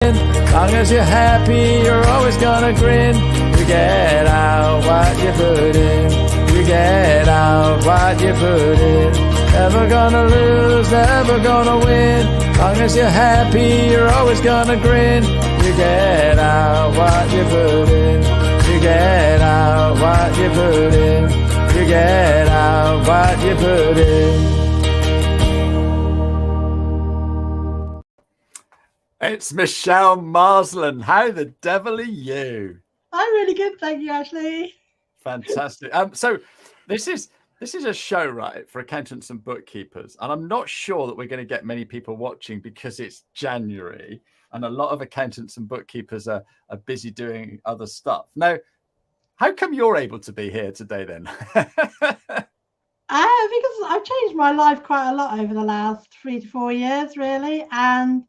Long as you're happy, you're always gonna grin. You get out what you put in. You get out what you put in. Never gonna lose, never gonna win. Long as you're happy, you're always gonna grin. You get out what you put in. You get out what you put in. You get out what you put in. It's Michele Marsland. How the devil are you? I'm really good, thank you, Ashley. Fantastic. So this is a show, right, for accountants and bookkeepers, and I'm not sure that we're going to get many people watching because it's January and a lot of accountants and bookkeepers are busy doing other stuff. Now, how come you're able to be here today then? Because I've changed my life quite a lot over the last 3 to 4 years, really. And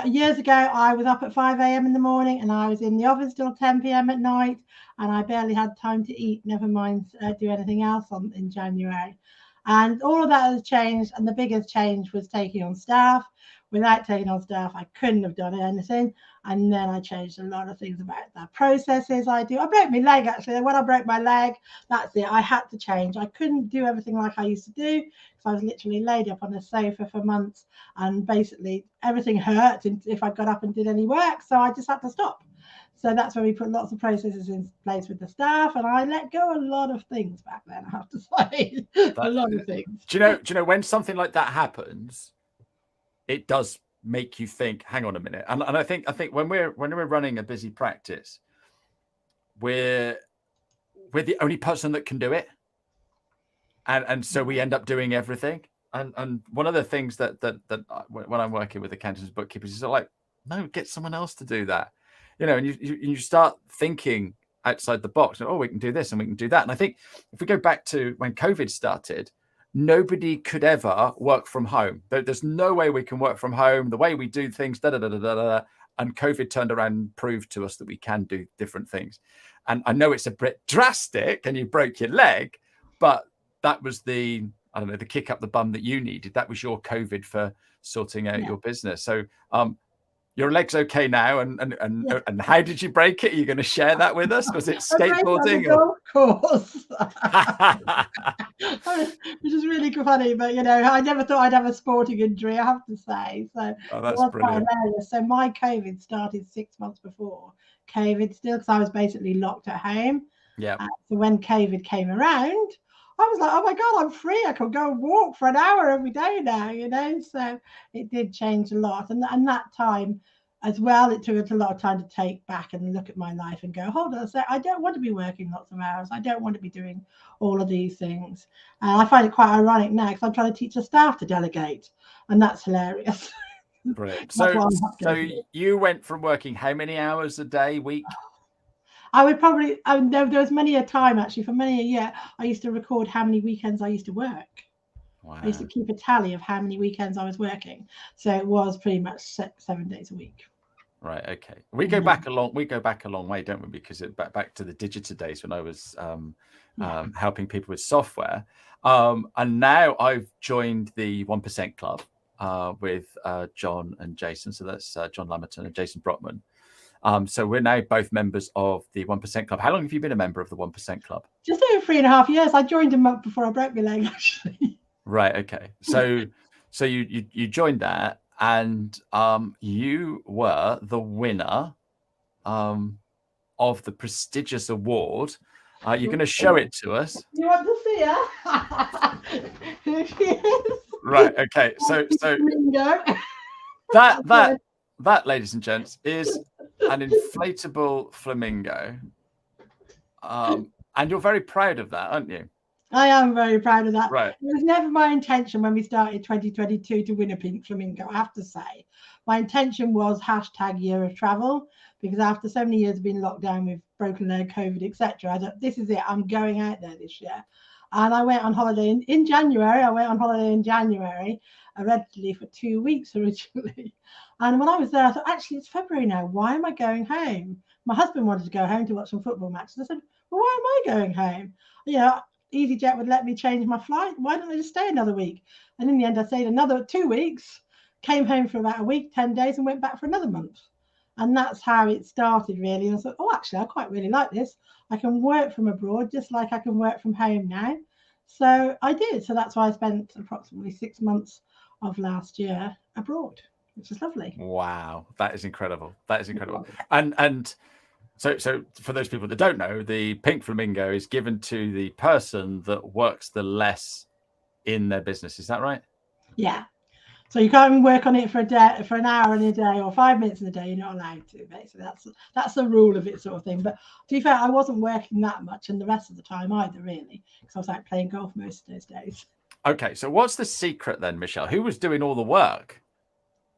years ago, I was up at 5 a.m. in the morning and I was in the office till 10 p.m. at night, and I barely had time to eat, never mind do anything else in January. And all of that has changed, and the biggest change was taking on staff. Without taking on staff, I couldn't have done anything. And then I changed a lot of things about the processes I do. I broke my leg, actually. When I broke my leg, that's it. I had to change. I couldn't do everything like I used to do because I was literally laid up on a sofa for months, and basically everything hurt if I got up and did any work. So I just had to stop. So that's when we put lots of processes in place with the staff, and I let go a lot of things back then, I have to say. A lot of things. Do you know when something like that happens, it does make you think, hang on a minute. And I think when we're running a busy practice, we're the only person that can do it. And so we end up doing everything. And one of the things that when I'm working with accountants and bookkeepers is like, no, get someone else to do that. You know, and you start thinking outside the box. Oh, we can do this and we can do that. And I think if we go back to when COVID started, nobody could ever work from home. There's no way we can work from home. The way we do things, and COVID turned around and proved to us that we can do different things. And I know it's a bit drastic and you broke your leg, but that was the kick up the bum that you needed. That was your COVID for sorting out your business. So your leg's okay now, and how did you break it? Are you going to share that with us? Was it skateboarding? Of course. Which is really funny, but you know, I never thought I'd have a sporting injury, I have to say. So that's brilliant. Quite hilarious. So my COVID started 6 months before COVID, still, because I was basically locked at home. Yeah. So when COVID came around, I was like, oh my God, I'm free. I can go and walk for an hour every day now, you know. So it did change a lot. And that time as well, it took us a lot of time to take back and look at my life and go, hold on a sec, I don't want to be working lots of hours. I don't want to be doing all of these things. I find it quite ironic now because I'm trying to teach the staff to delegate. And that's hilarious. Brilliant. So you went from working how many hours a day, week? I would probably, there was many a time actually, for many a year, I used to record how many weekends I used to work. Wow. I used to keep a tally of how many weekends I was working. So it was pretty much 7 days a week. Right. Okay. We go back a long way, don't we? Because back to the digital days when I was helping people with software. And now I've joined the 1% Club with John and Jason. So that's John Lamerton and Jason Brockman. So we're now both members of the 1% Club. How long have you been a member of the 1% Club? Just over 3.5 years. I joined a month before I broke my leg, actually. Right. Okay. So you joined that, and you were the winner of the prestigious award. You're going to show it to us. You want to see her? Here she is. Right. Okay. So that, ladies and gents, is an inflatable flamingo. And you're very proud of that, aren't you? I am very proud of that. Right. It was never my intention when we started 2022 to win a Pink Flamingo, I have to say. My intention was #year of travel, because after so many years of being locked down with broken leg, COVID, etc., I thought, this is it. I'm going out there this year. And I went on holiday in January. Originally for 2 weeks originally. And when I was there, I thought, actually, it's February now. Why am I going home? My husband wanted to go home to watch some football matches. I said, well, why am I going home? You know, EasyJet would let me change my flight. Why don't I just stay another week? And in the end, I stayed another 2 weeks, came home for about a week, 10 days, and went back for another month. And that's how it started, really. And I thought, oh, actually, I quite really like this. I can work from abroad just like I can work from home now. So I did. So that's why I spent approximately 6 months of last year abroad, which is lovely. Wow, that is incredible. That is incredible. And so for those people that don't know, the Pink Flamingo is given to the person that works the less in their business. Is that right? Yeah. So you can't even work on it for a day, for an hour in a day, or 5 minutes in a day. You're not allowed to. Basically, that's the rule of it, sort of thing. But to be fair, I wasn't working that much, and the rest of the time either, really, because I was out playing golf most of those days. Okay, so what's the secret then, Michele? Who was doing all the work?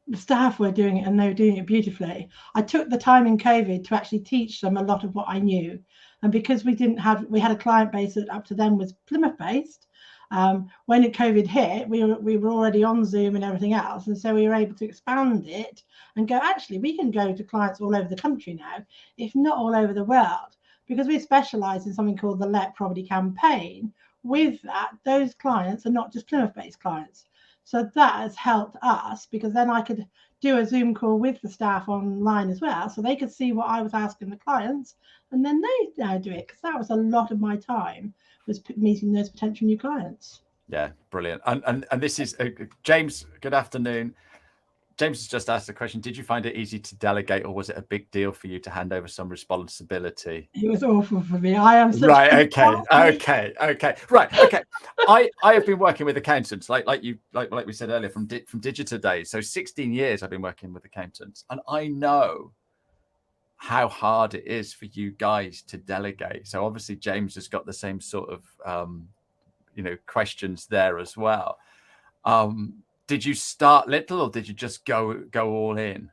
The staff were doing it, and they were doing it beautifully. I took the time in COVID to actually teach them a lot of what I knew, and because we had a client base that up to then was Plymouth based. When COVID hit, we were already on Zoom and everything else, and so we were able to expand it and go, actually, we can go to clients all over the country now, if not all over the world, because we specialize in something called the Let Property campaign. With that, those clients are not just Plymouth-based clients. So that has helped us, because then I could do a Zoom call with the staff online as well, so they could see what I was asking the clients, and then they now do it, because that was a lot of my time, was meeting those potential new clients. Yeah, brilliant. And this is James. Good afternoon. James has just asked the question: did you find it easy to delegate, or was it a big deal for you to hand over some responsibility? It was awful for me. I am such right. Okay. Right. Okay. I have been working with accountants, like we said earlier, from Digital Days. So 16 years I've been working with accountants, and I know how hard it is for you guys to delegate. So obviously James has got the same sort of questions there as well. Did you start little, or did you just go all in?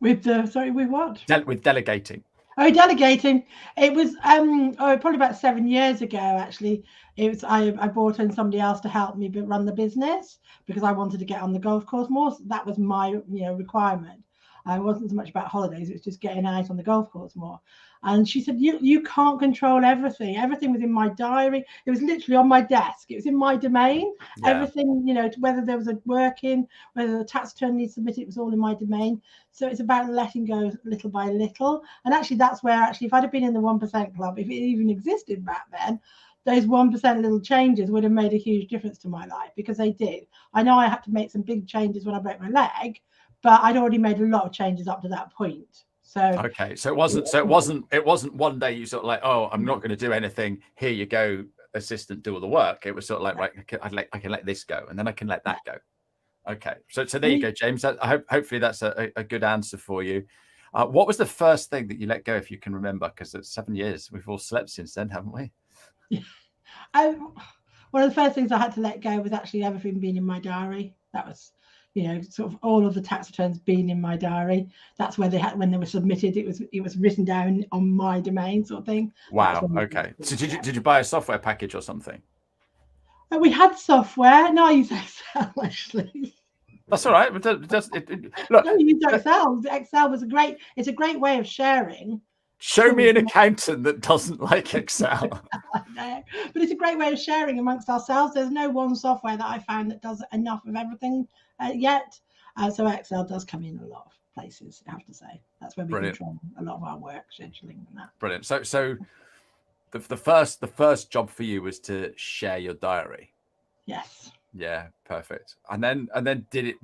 With what? With delegating. Oh, delegating. It was probably about 7 years ago, actually. It was I brought in somebody else to help me run the business, because I wanted to get on the golf course more. So that was my requirement. It wasn't so much about holidays, it was just getting out on the golf course more. And she said, you can't control everything. Everything was in my diary. It was literally on my desk. It was in my domain. Yeah. Everything, whether there was a work-in, whether the tax return needs submitted, it was all in my domain. So it's about letting go little by little. And actually, that's where, if I'd have been in the 1% club, if it even existed back then, those 1% little changes would have made a huge difference to my life, because they did. I know I had to make some big changes when I broke my leg, but I'd already made a lot of changes up to that point. So okay, so it wasn't one day you sort of like, oh, I'm not going to do anything. Here you go, assistant, do all the work. It was sort of like, right, I can let this go, and then I can let that go. Okay, so there you go, James. Hopefully that's a good answer for you. What was the first thing that you let go, if you can remember? Because it's 7 years. We've all slept since then, haven't we? Yeah. One of the first things I had to let go was actually everything being in my diary. That was, sort of all of the tax returns being in my diary. That's where when they were submitted, it was written down on my domain, sort of thing. Wow. Okay. So did you buy a software package or something? We had software. No, I use Excel, actually. That's all right. Look, no, you use Excel. Excel was it's a great way of sharing. Show me an accountant that doesn't like Excel. No, but it's a great way of sharing amongst ourselves. There's no one software that I found that does enough of everything yet. So Excel does come in a lot of places, I have to say. That's where we control a lot of our work, scheduling and that. Brilliant. So the first job for you was to share your diary. Yes. Yeah, perfect. And then did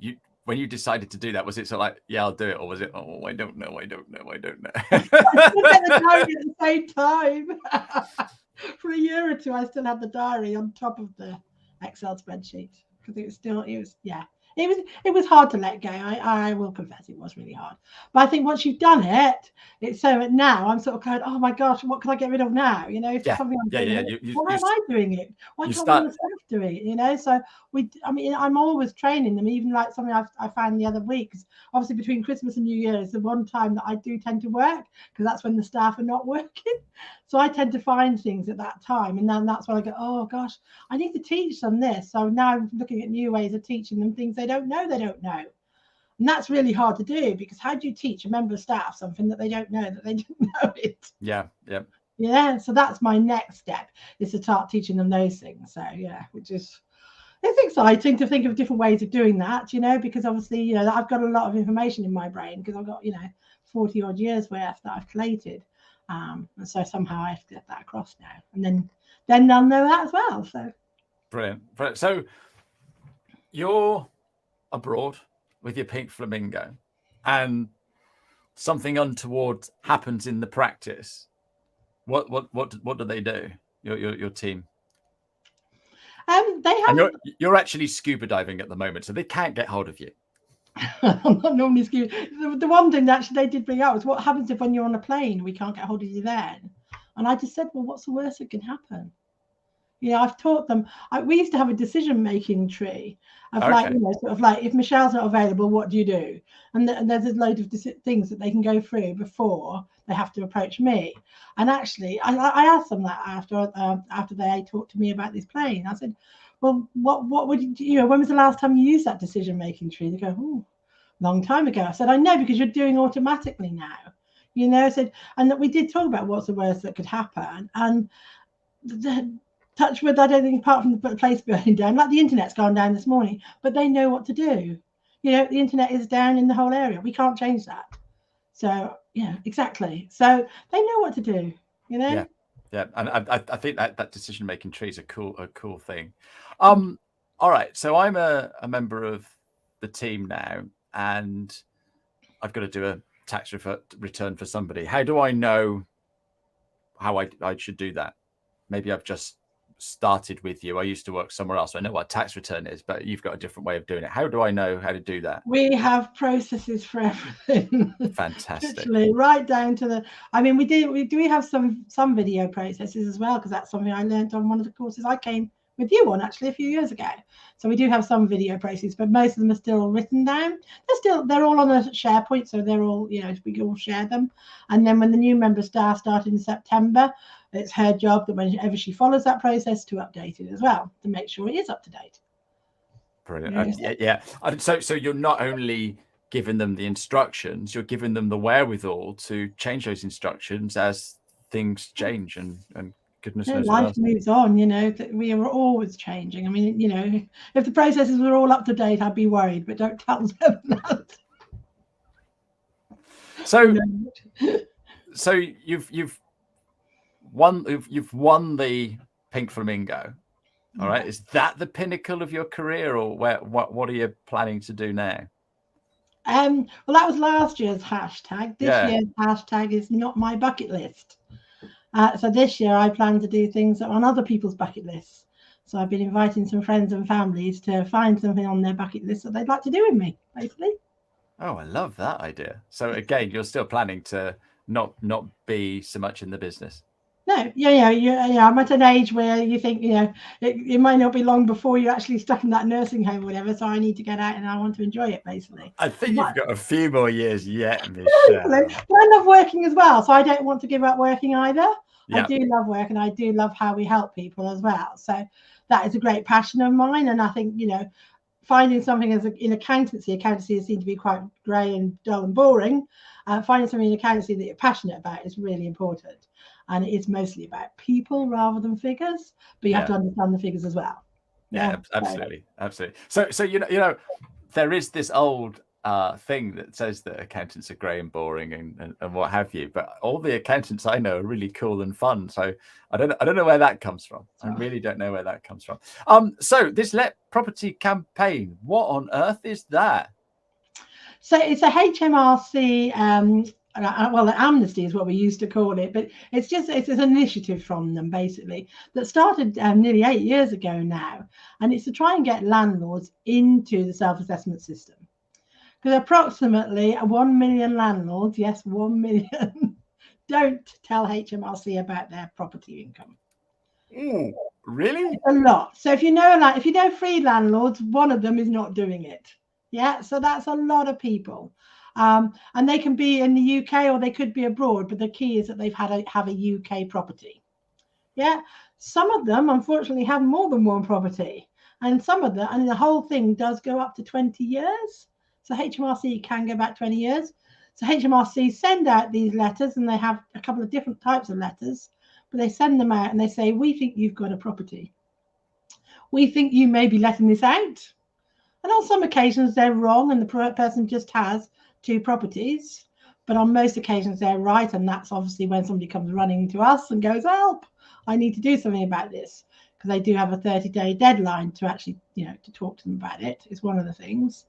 you, when you decided to do that, was it sort of like, yeah, I'll do it, or was it, oh, I don't know? I looked at the diary at the same time. For a year or two, I still had the diary on top of the Excel spreadsheet, because it was hard to let go. I will confess, it was really hard. But I think once you've done it, it's so now I'm sort of going, oh my gosh, what can I get rid of now? If something I'm doing, why am I doing it? Why can't one of the staff do it? So I'm always training them, even like something I found the other week. Obviously, between Christmas and New Year is the one time that I do tend to work, because that's when the staff are not working. So I tend to find things at that time, and then that's when I go, oh gosh, I need to teach them this. So now I'm looking at new ways of teaching them things they don't know. And that's really hard to do, because how do you teach a member of staff something that they don't know, that they didn't know it? Yeah. So that's my next step, is to start teaching them those things. So yeah, which is, it's exciting to think of different ways of doing that, because obviously, I've got a lot of information in my brain because I've got, 40 odd years worth that I've collated. And so somehow I have to get that across now. And then they'll know that as well. So brilliant. So you're abroad with your Pink Flamingo and something untoward happens in the practice. What do they do? Your team? they have. And you're actually scuba diving at the moment, so they can't get hold of you. I'm not normally scuba. The one thing that actually they did bring out was what happens if when you're on a plane we can't get hold of you then. And I just said, well, what's the worst that can happen? I've taught them. We used to have a decision-making tree of sort of like, if Michelle's not available, what do you do? And there's a load of things that they can go through before they have to approach me. And actually, I asked them that after they talked to me about this plane. I said, well, what would you, when was the last time you used that decision-making tree? They go, oh, long time ago. I said, I know, because you're doing automatically now. I said, and that we did talk about what's the worst that could happen. And touch wood, I don't think, apart from the place burning down, like the internet's gone down this morning, but they know what to do. The internet is down in the whole area. We can't change that. So, exactly. So they know what to do, Yeah. And I think that decision-making tree is a cool thing. All right. So I'm a member of the team now, and I've got to do a tax return for somebody. How do I know how I should do that? Maybe I've just started with you. I used to work somewhere else. So I know what a tax return is, but you've got a different way of doing it. How do I know how to do that? We have processes for everything. Fantastic. Literally, right down to we have some video processes as well, because that's something I learned on one of the courses I came with you on actually a few years ago. So we do have some video processes, but most of them are still written down. They're all on a SharePoint, so they're all, we can all share them. And then when the new member staff start in September, it's her job that whenever she follows that process to update it as well, to make sure it is up to date. Brilliant. Yeah. So you're not only giving them the instructions, you're giving them the wherewithal to change those instructions as things change, and goodness knows life moves on. That we are always changing. I mean, if the processes were all up to date, I'd be worried, but don't tell them that. So you've won the Pink Flamingo. All right. Is that the pinnacle of your career, or what are you planning to do now? Well, that was last year's hashtag. This year's hashtag is not my bucket list. So this year I plan to do things that are on other people's bucket lists. So I've been inviting some friends and families to find something on their bucket list that they'd like to do with me, basically. Oh, I love that idea. So again, you're still planning to not be so much in the business. No, I'm at an age where you think, it might not be long before you're actually stuck in that nursing home or whatever. So I need to get out and I want to enjoy it, basically. I think you've got a few more years yet, Michele. But I love working as well, so I don't want to give up working either. Yeah. I do love work, and I do love how we help people as well. So that is a great passion of mine. And I think, finding something in accountancy seems to be quite grey and dull and boring. Finding something in accountancy that you're passionate about is really important. And it is mostly about people rather than figures, but you have to understand the figures as well. Yeah, absolutely. So there is this old thing that says that accountants are grey and boring and what have you, but all the accountants I know are really cool and fun. So I don't know where that comes from. I really don't know where that comes from. So this Let Property campaign, what on earth is that? So it's a HMRC well, amnesty is what we used to call it, but it's an initiative from them, basically, that started nearly 8 years ago now, and it's to try and get landlords into the self-assessment system, because approximately 1 million landlords, yes, 1 million, don't tell HMRC about their property income. Ooh, really? It's a lot. So if you know 3 landlords, one of them is not doing it. Yeah, so that's a lot of people. And they can be in the UK or they could be abroad, but the key is that they've have a UK property. Yeah, some of them unfortunately have more than one property, and the whole thing does go up to 20 years. So HMRC can go back 20 years. So HMRC send out these letters, and they have a couple of different types of letters, but they send them out and they say, we think you've got a property. we think you may be letting this out. And on some occasions they're wrong and the person just has 2 properties. But on most occasions they're right. And that's obviously when somebody comes running to us and goes, help, I need to do something about this. Because they do have a 30-day deadline to actually, to talk to them about it, is one of the things.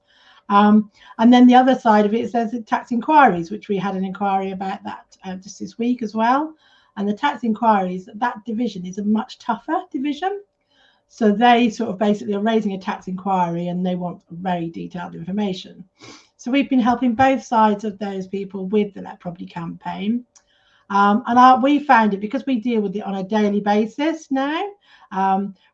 And then the other side of it says tax inquiries, which we had an inquiry about that just this week as well. And the tax inquiries, that division is a much tougher division. So they sort of basically are raising a tax inquiry and they want very detailed information. So we've been helping both sides of those people with the Let Property campaign. We found it because we deal with it on a daily basis now.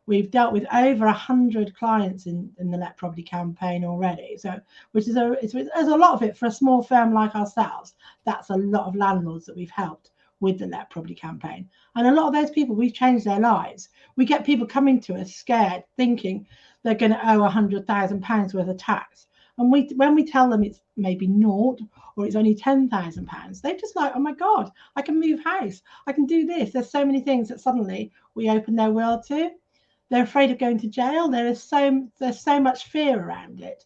We've dealt with over 100 clients in the Let Property campaign already. So, which is there's a lot of it for a small firm like ourselves. That's a lot of landlords that we've helped with the Let Property campaign. And a lot of those people, we've changed their lives. We get people coming to us scared, thinking they're going to owe £100,000 worth of tax. And when we tell them it's maybe naught or it's only £10,000, they're just like, oh my God, I can move house. I can do this. There's so many things that suddenly we open their world to. They're afraid of going to jail. There's so much fear around it.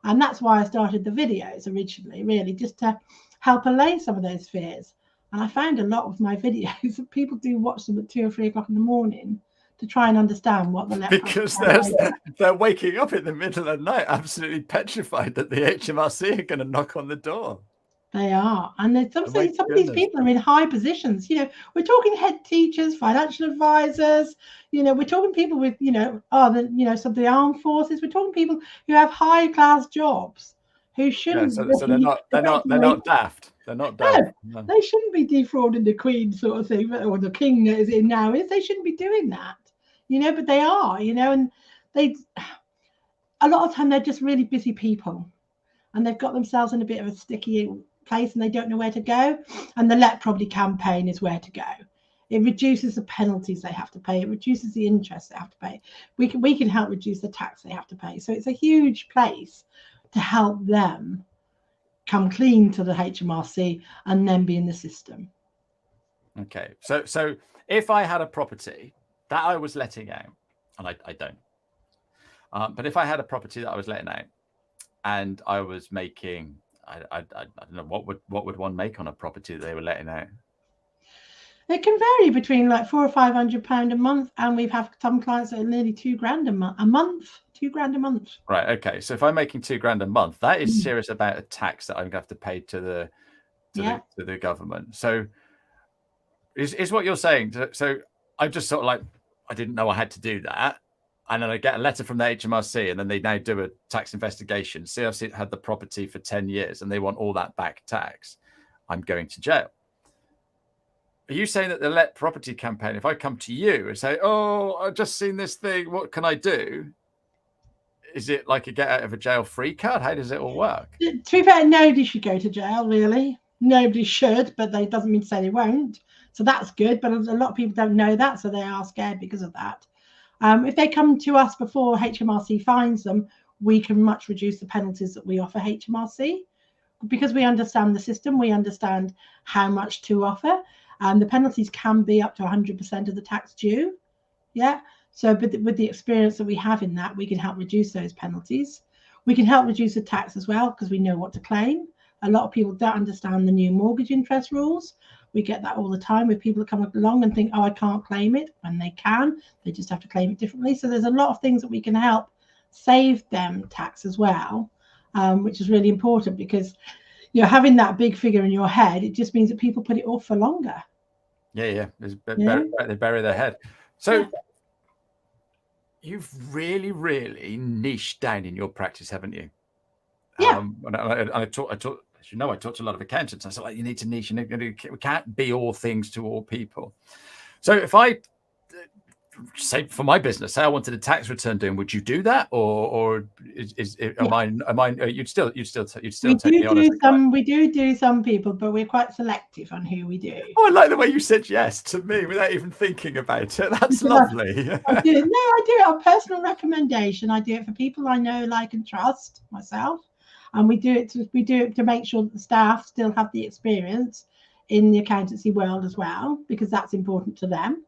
And that's why I started the videos originally, really, just to help allay some of those fears. And I found a lot of my videos that people do watch them at 2 or 3 o'clock in the morning to try and understand what the because they're waking up in the middle of the night absolutely petrified that the HMRC are going to knock on the door. They are. And some of these people are in high positions. We're talking head teachers, financial advisors, we're talking people with, some of the armed forces. We're talking people who have high class jobs who shouldn't. So they're not daft. They're not daft. No. They shouldn't be defrauding the Queen sort of thing, or the King as it now is. They shouldn't be doing that, but they are, and a lot of time they're just really busy people and they've got themselves in a bit of a sticky place and they don't know where to go. And the Let Property campaign is where to go. It reduces the penalties they have to pay. It reduces the interest they have to pay. We can help reduce the tax they have to pay. So it's a huge place to help them come clean to the HMRC and then be in the system. Okay, so if I had a property that I was letting out, and I don't, but if I had a property that I was letting out, and I was making, I don't know, what would one make on a property that they were letting out? It can vary between like £400 or £500 a month, and we've had some clients that are nearly £2,000 a month. £2,000 a month. Right. Okay. So if I'm making £2,000 a month, that is serious about a tax that I'm going to have to pay to the government. So is what you're saying. So I'm just sort of like, I didn't know I had to do that. And then I get a letter from the HMRC and then they now do a tax investigation. See, I've had the property for 10 years and they want all that back tax. I'm going to jail. Are you saying that the Let Property campaign, if I come to you and say, oh, I've just seen this thing, what can I do? Is it like a get out of a jail free card? How does it all work? To be fair, nobody should go to jail, really. Nobody should, but that doesn't mean to say they won't. So that's good. But a lot of people don't know that, so they are scared because of that. If they come to us before HMRC finds them, we can much reduce the penalties that we offer HMRC because we understand the system. We understand how much to offer. The penalties can be up to 100% of the tax due. Yeah. So but with the experience that we have in that, we can help reduce those penalties. We can help reduce the tax as well because we know what to claim. A lot of people don't understand the new mortgage interest rules. We get that all the time with people that come along and think, oh, I can't claim it, when they can. They just have to claim it differently. So there's a lot of things that we can help save them tax as well, which is really important because having that big figure in your head, it just means that people put it off for longer. Yeah. They bury their head. So you've really, really niched down in your practice, haven't you? Yeah. I talk, as you know, I talk to a lot of accountants. I said, like, you need to niche. We can't be all things to all people. So if I say for my business, say I wanted a tax return doing, would you do that, or am I? You'd still take me on. We do some people, but we're quite selective on who we do. Oh, I like the way you said yes to me without even thinking about it. That's lovely. I do it on personal recommendation. I do it for people I know, like, and trust myself, and we do it to make sure that the staff still have the experience in the accountancy world as well, because that's important to them.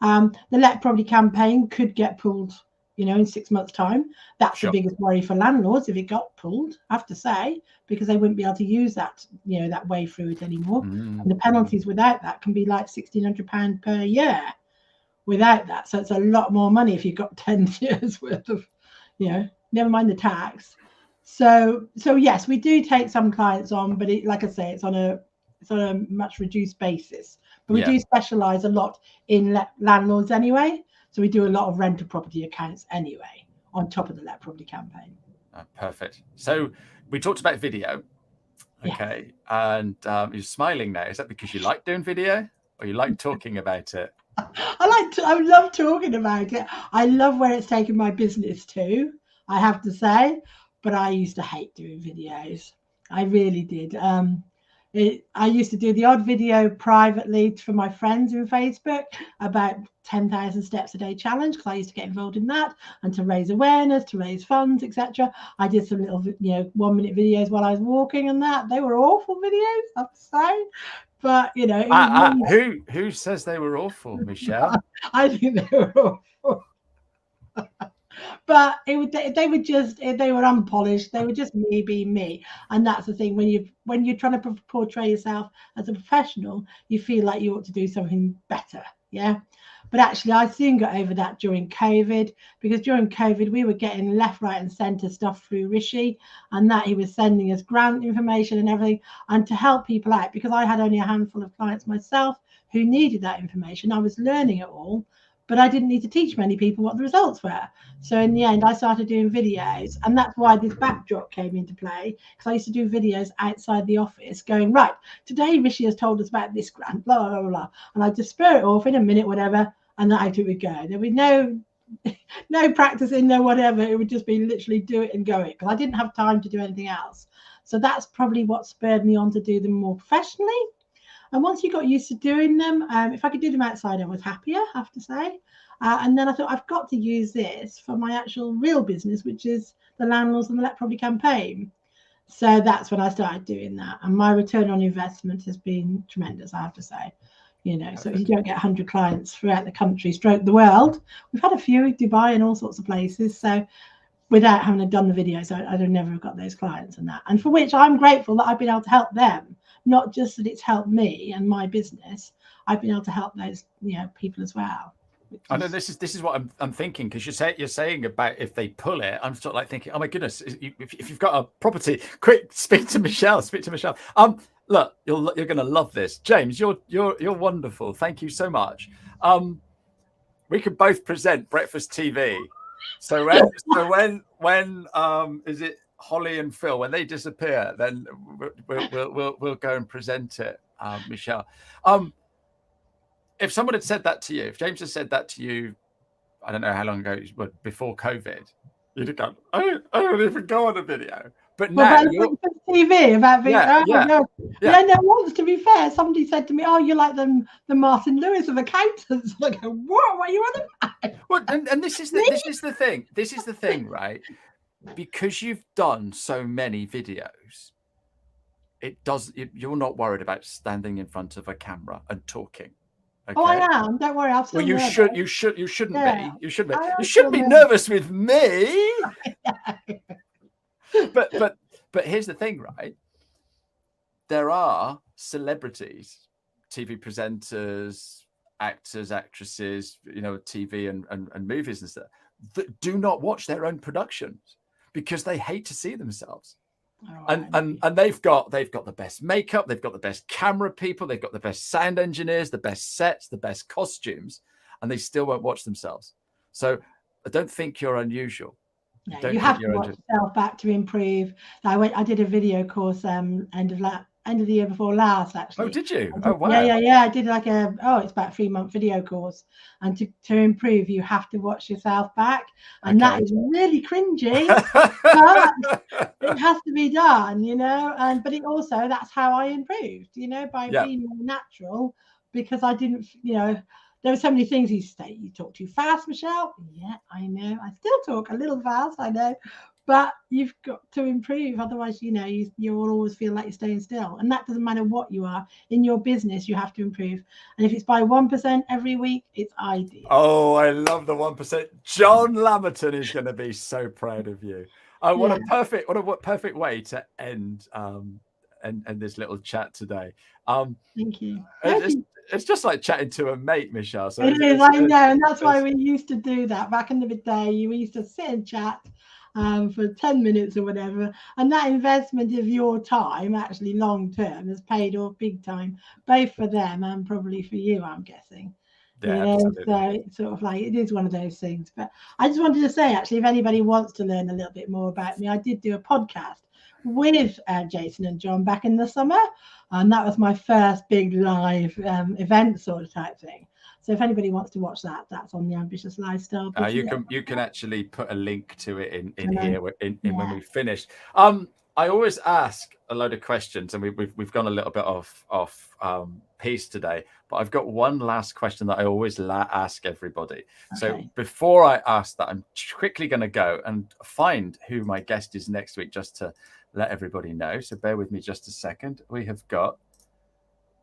The Let Property campaign could get pulled you know, in 6 months' time. That's Sure. the biggest worry for landlords if it got pulled, I have to say, because they wouldn't be able to use that, you know, that way through it anymore. And the penalties without that can be like £1,600 per year without that. So it's a lot more money if you've got 10 years worth of, you know, never mind the tax. So yes, we do take some clients on, but it, like I say, it's on a much reduced basis. But we do specialize a lot in landlords anyway. So we do a lot of rental property accounts anyway, on top of the let property campaign. Oh, perfect. So we talked about video. Okay. And you're smiling now. Is that because you like doing video or you like talking about it? I love talking about it. I love where it's taken my business to, I have to say, but I used to hate doing videos. I really did. I used to do the odd video privately for my friends in Facebook about 10,000 steps a day challenge, because I used to get involved in that, and to raise awareness, to raise funds, etc. I did some little, you know, 1-minute videos while I was walking and that. They were awful videos, I have to say. But, you know, it was who says they were awful, Michele? I think they were awful. But they were unpolished. They were just me being me. And that's the thing, when you're trying to portray yourself as a professional, you feel like you ought to do something better. Yeah. But actually, I soon got over that during COVID, because during COVID, we were getting left, right, and centre stuff through Rishi, and that he was sending us grant information and everything, and to help people out, because I had only a handful of clients myself who needed that information. I was learning it all, but I didn't need to teach many people what the results were. So in the end, I started doing videos, and that's why this backdrop came into play, because I used to do videos outside the office going, right, today Rishi has told us about this grant, blah, blah, blah, blah. And I'd just spur it off in a minute, whatever, and out it would go. There would be no practicing, no whatever. It would just be literally do it and go it, because I didn't have time to do anything else. So that's probably what spurred me on to do them more professionally. And once you got used to doing them, if I could do them outside, I was happier, I have to say. And then I thought, I've got to use this for my actual real business, which is the landlords and the let property campaign. So that's when I started doing that. And my return on investment has been tremendous, I have to say. You know, so if you don't get 100 clients throughout the country, stroke the world, we've had a few, Dubai and all sorts of places. So without having done the videos, I'd have never got those clients and that. And for which I'm grateful that I've been able to help them. Not just that it's helped me and my business, I've been able to help those, you know, people as well. I know this is what I'm thinking, because you're saying about if they pull it, I'm sort of like thinking, oh my goodness, if you've got a property, quick, speak to Michele. Look, you're going to love this, James. You're wonderful. Thank you so much. We could both present breakfast TV. So when is it Holly and Phil, when they disappear, then we'll go and present it, Michele. If someone had said that to you, if James had said that to you, I don't know how long ago, but before COVID, you'd have gone, I don't even go on a video. But now you're TV about video. No, once, to be fair, somebody said to me, "Oh, you're like the Martin Lewis of accountants." I go, "What? What are you on about?" Well, and this is the thing. This is the thing, right? Because you've done so many videos, you're not worried about standing in front of a camera and talking. Okay. Oh, I am. Don't worry. I'm still you nervous. shouldn't be. You shouldn't be. You shouldn't be nervous with me. But here's the thing, right? There are celebrities, TV presenters, actors, actresses, you know, TV and movies and stuff, that do not watch their own productions because they hate to see themselves. And they've got the best makeup, they've got the best camera people, they've got the best sound engineers, the best sets, the best costumes, and they still won't watch themselves. So I don't think you're unusual. No, you have to watch yourself back to improve. I did a video course end of the year before last, actually. Oh, did you? Oh, wow. Yeah. I did like it's about a 3-month video course. And to improve, you have to watch yourself back. And that is really cringy. But it has to be done, you know. But it also, that's how I improved, you know, by being more natural, because I didn't, you know, there were so many things he said. You talk too fast, Michele. Yeah, I know. I still talk a little fast, I know. but you've got to improve. Otherwise, you know, you will always feel like you're staying still. And that doesn't matter what you are. In your business, you have to improve. And if it's by 1% every week, it's ideal. Oh, I love the 1%. John Lamberton is going to be so proud of you. What a perfect way to end and this little chat today. Thank you. It's just like chatting to a mate, Michele. So it is, I know, and that's why we used to do that back in the day. You used to sit and chat for 10 minutes or whatever, and that investment of your time, actually long term, has paid off big time, both for them and probably for you, I'm guessing. Yeah, you know, absolutely. so it's sort of like, it is one of those things. But I just wanted to say, actually, if anybody wants to learn a little bit more about me, I did do a podcast with Jason and John back in the summer, and that was my first big live event sort of type thing. So if anybody wants to watch that, that's on the Ambitious Lifestyle. You can actually put a link to it in here when we finish. I always ask a load of questions, and we've gone a little bit off piece today, but I've got one last question that I always ask everybody. Okay. So before I ask that, I'm quickly going to go and find who my guest is next week, just to let everybody know. So bear with me just a second. We have got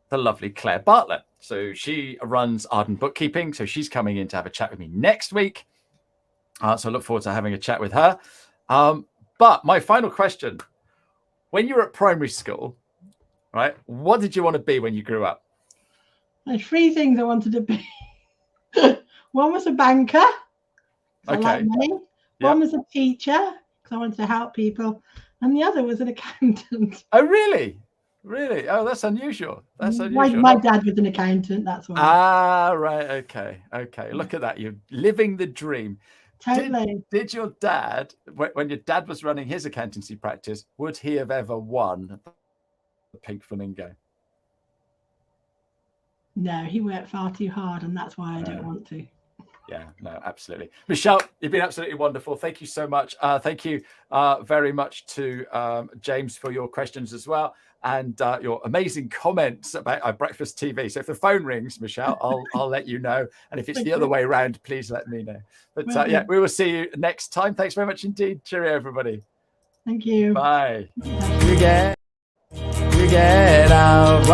the lovely Claire Bartlett. So she runs Arden Bookkeeping. So she's coming in to have a chat with me next week. So I look forward to having a chat with her. But my final question, when you were at primary school, right, what did you want to be when you grew up? There's 3 things I wanted to be. One was a banker. I like money. Yep. One was a teacher, because I wanted to help people. And the other was an accountant. Oh, really? Really? Oh, that's unusual. That's unusual. My dad was an accountant, that's why. Ah, right. Okay. Look at that. You're living the dream. Totally. Did your dad, when your dad was running his accountancy practice, would he have ever won the Pink Flamingo? No, he worked far too hard, and that's why I don't want to. Yeah, no, absolutely. Michele, you've been absolutely wonderful. Thank you so much. Thank you very much to James for your questions as well, and your amazing comments about our breakfast TV. So if the phone rings, Michele, I'll let you know. And if it's the other way around, please let me know. But yeah, we will see you next time. Thanks very much indeed. Cheerio, everybody. Thank you. Bye. You get out.